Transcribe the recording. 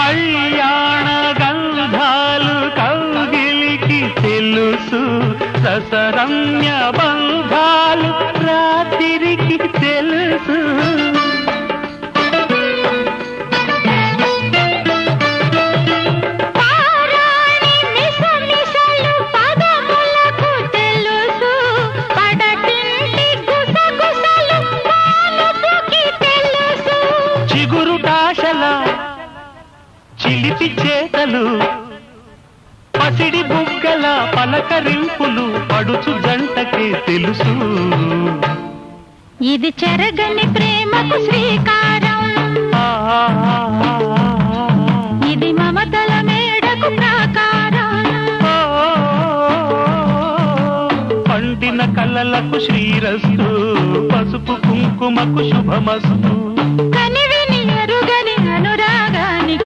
కళ్యాణ గంధాలు కౌగిలికి తెలుసు, రసరమ్య బంధాలు రాత్రికి తెలుసు. చిలిపి చేతలు పసిడి బుగ్గల పలకరింపులు పడుచు జంటకే తెలుసు. ఇది చెరగని ప్రేమకు శ్రీకారం, ఇది మమతల మేడకు ప్రాకారం. పండిన కలలకు శ్రీరస్తు, పసుపు కుంకుమకు శుభమస్తు.